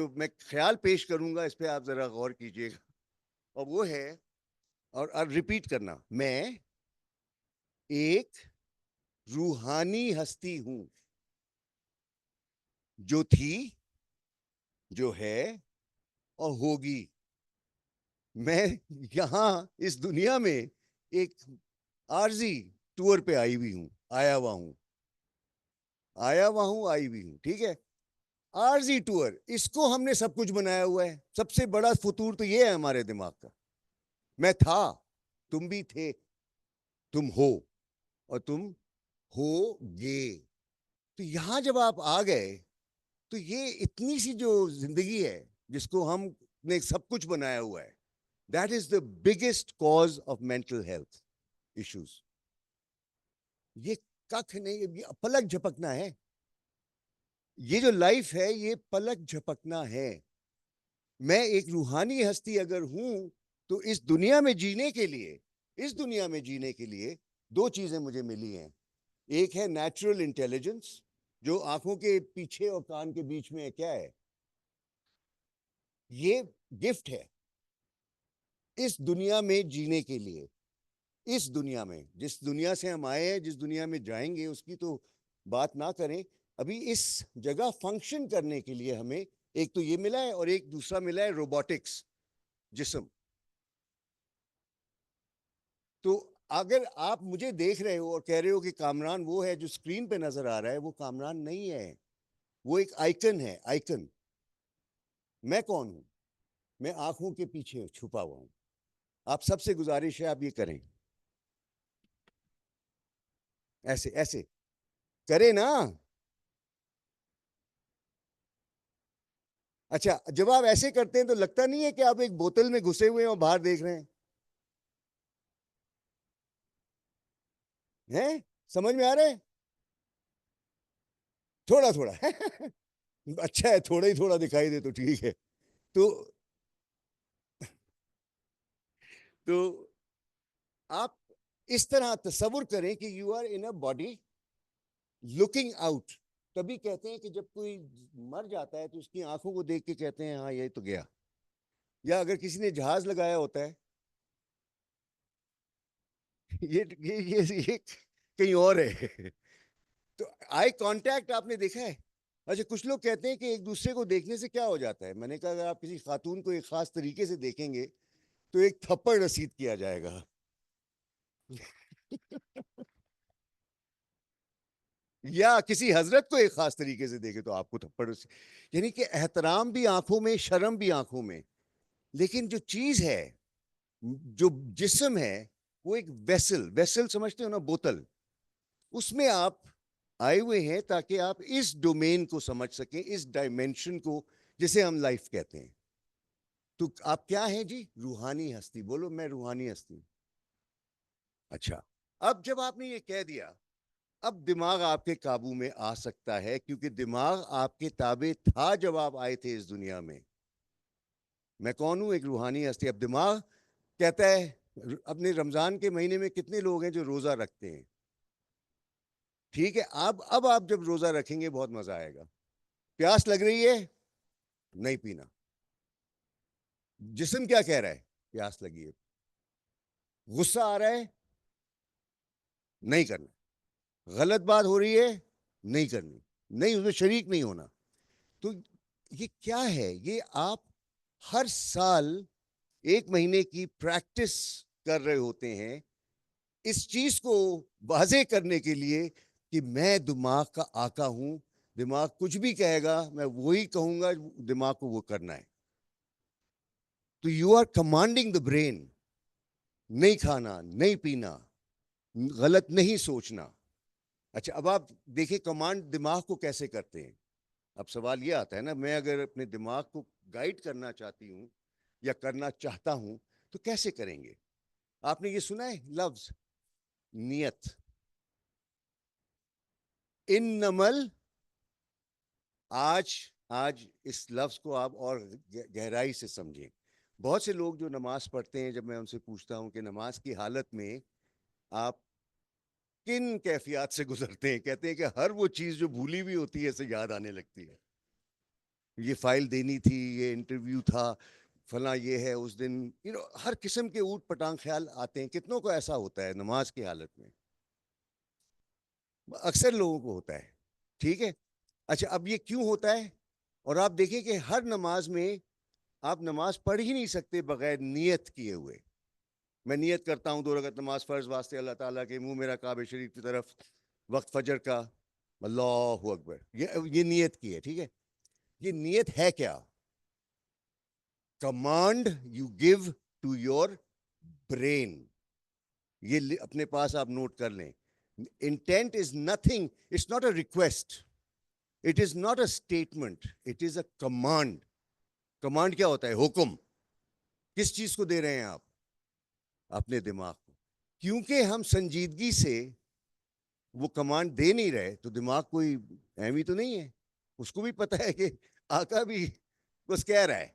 جو میں خیال پیش کروں گا اس پہ آپ ذرا غور کیجیے گا, اور وہ ہے, اور ریپیٹ کرنا, میں ایک روحانی ہستی ہوں جو تھی, جو ہے, اور ہوگی. میں یہاں اس دنیا میں ایک عارضی ٹور پہ آئی ہوئی ہوں, آیا ہوا ہوں, آئی ہوئی ہوں, ٹھیک ہے. عارضی ٹور, اس کو ہم نے سب کچھ بنایا ہوا ہے. سب سے بڑا فطور تو یہ ہے ہمارے دماغ کا. میں تھا, تم بھی تھے, تم ہو, اور تم ہو گے. تو یہاں جب آپ آ گئے تو یہ اتنی سی جو زندگی ہے جس کو ہم نے سب کچھ بنایا ہوا ہے, that is the biggest cause of mental health issues. یہ ککھ نہیں, یہ پلک جھپکنا ہے. یہ جو لائف ہے یہ پلک جھپکنا ہے. میں ایک روحانی ہستی اگر ہوں تو اس دنیا میں جینے کے لیے, اس دنیا میں جینے کے لیے دو چیزیں مجھے ملی ہیں. ایک ہے نیچرل انٹیلیجنس, جو آنکھوں کے پیچھے اور کان کے بیچ میں کیا ہے, یہ گفٹ ہے اس دنیا میں جینے کے لیے. اس دنیا میں, جس دنیا سے ہم آئے ہیں, جس دنیا میں جائیں گے اس کی تو بات نہ کریں. ابھی اس جگہ فنکشن کرنے کے لیے ہمیں ایک تو یہ ملا ہے, اور ایک دوسرا ملا ہے روبوٹکس, جسم. تو اگر آپ مجھے دیکھ رہے ہو اور کہہ رہے ہو کہ کامران وہ ہے جو اسکرین پہ نظر آ رہا ہے, وہ کامران نہیں ہے, وہ ایک آئیکن ہے, آئیکن. میں کون ہوں؟ میں آنکھوں کے پیچھے چھپا ہوا ہوں. آپ سب سے گزارش ہے آپ یہ کریں, ایسے ایسے کرے نا. اچھا, جب آپ ایسے کرتے ہیں تو لگتا نہیں ہے کہ آپ ایک بوتل میں گھسے ہوئے ہیں اور باہر دیکھ رہے ہیں؟ سمجھ میں آ رہا ہے؟ تھوڑا تھوڑا اچھا ہے, تھوڑا ہی تھوڑا دکھائی دے تو ٹھیک ہے. تو تو آپ اس طرح تصور کریں کہ you are in a body looking out. تبھی کہتے ہیں کہ جب کوئی مر جاتا ہے تو اس کی آنکھوں کو دیکھ کے کہتے ہیں ہاں یہ تو گیا. یا اگر کسی نے جہاز لگایا ہوتا ہے, یہ کہیں اور ہے. تو آئی کانٹیکٹ آپ نے دیکھا ہے. اچھا, کچھ لوگ کہتے ہیں کہ ایک دوسرے کو دیکھنے سے کیا ہو جاتا ہے. میں نے کہا اگر آپ کسی خاتون کو ایک خاص طریقے سے دیکھیں گے تو ایک تھپڑ رسید کیا جائے گا. یا کسی حضرت کو ایک خاص طریقے سے دیکھے تو آپ کو تھپڑ رسید. یعنی کہ احترام بھی آنکھوں میں, شرم بھی آنکھوں میں. لیکن جو چیز ہے, جو جسم ہے, وہ ایک ویسل, ویسل سمجھتے ہو نا, بوتل. اس میں آپ آئے ہوئے ہیں تاکہ آپ اس ڈومین کو سمجھ سکیں, اس ڈائمینشن کو جسے ہم لائف کہتے ہیں. تو آپ کیا ہیں جی؟ روحانی ہستی. بولو میں روحانی ہستی. اچھا, اب جب آپ نے یہ کہہ دیا, اب دماغ آپ کے قابو میں آ سکتا ہے, کیونکہ دماغ آپ کے تابع تھا جب آپ آئے تھے اس دنیا میں. میں کون ہوں؟ ایک روحانی ہستی. اب دماغ کہتا ہے, اپنے رمضان کے مہینے میں کتنے لوگ ہیں جو روزہ رکھتے ہیں؟ ٹھیک ہے, اب آپ جب روزہ رکھیں گے بہت مزہ آئے گا. پیاس لگ رہی ہے, نہیں پینا. جسم کیا کہہ رہا ہے؟ پیاس لگی ہے. غصہ آ رہا ہے, نہیں کرنا. غلط بات ہو رہی ہے, نہیں کرنی, نہیں اس میں شریک نہیں ہونا. تو یہ کیا ہے؟ یہ آپ ہر سال ایک مہینے کی پریکٹس کر رہے ہوتے ہیں اس چیز کو واضح کرنے کے لیے کہ میں دماغ کا آقا ہوں. دماغ کچھ بھی کہے گا میں وہی کہوں گا, دماغ کو وہ کرنا ہے. تو you are commanding the brain. نہیں کھانا, نہیں پینا, غلط نہیں سوچنا. اچھا, اب آپ دیکھیں کمانڈ دماغ کو کیسے کرتے ہیں. اب سوال یہ آتا ہے نا, میں اگر اپنے دماغ کو گائیڈ کرنا چاہتی ہوں یا کرنا چاہتا ہوں تو کیسے کریں گے؟ آپ نے یہ سنا ہے لفظ نیت, انمل. آج اس لفظ کو آپ اور گہرائی سے سمجھیں. بہت سے لوگ جو نماز پڑھتے ہیں, جب میں ان سے پوچھتا ہوں کہ نماز کی حالت میں آپ کن کیفیات سے گزرتے ہیں, کہتے ہیں کہ ہر وہ چیز جو بھولی بھی ہوتی ہے اسے یاد آنے لگتی ہے. یہ فائل دینی تھی, یہ انٹرویو تھا, فلاں یہ ہے اس دن, ہر قسم کے اوٹ پٹانگ خیال آتے ہیں. کتنوں کو ایسا ہوتا ہے نماز کی حالت میں؟ اکثر لوگوں کو ہوتا ہے. ٹھیک ہے, اچھا اب یہ کیوں ہوتا ہے؟ اور آپ دیکھیں کہ ہر نماز میں آپ نماز پڑھ ہی نہیں سکتے بغیر نیت کیے ہوئے. میں نیت کرتا ہوں 2 رکعت نماز فرض واسطے اللہ تعالیٰ کے, منہ میرا کعبہ شریف کی طرف, وقت فجر کا, اللہ اکبر, یہ نیت کی ہے. ٹھیک ہے, یہ نیت ہے کیا؟ Command you give to your brain. یہ اپنے پاس آپ نوٹ کر لیں. Intent is nothing, it's not a request, it is not a statement, it is a command. Command کیا ہوتا ہے؟ حکم. کس چیز کو دے رہے ہیں آپ؟ اپنے دماغ کو. کیونکہ ہم سنجیدگی سے وہ کمانڈ دے نہیں رہے, تو دماغ کوئی اہمی تو نہیں ہے, اس کو بھی پتا ہے کہ آقا بھی بس کہہ رہا ہے.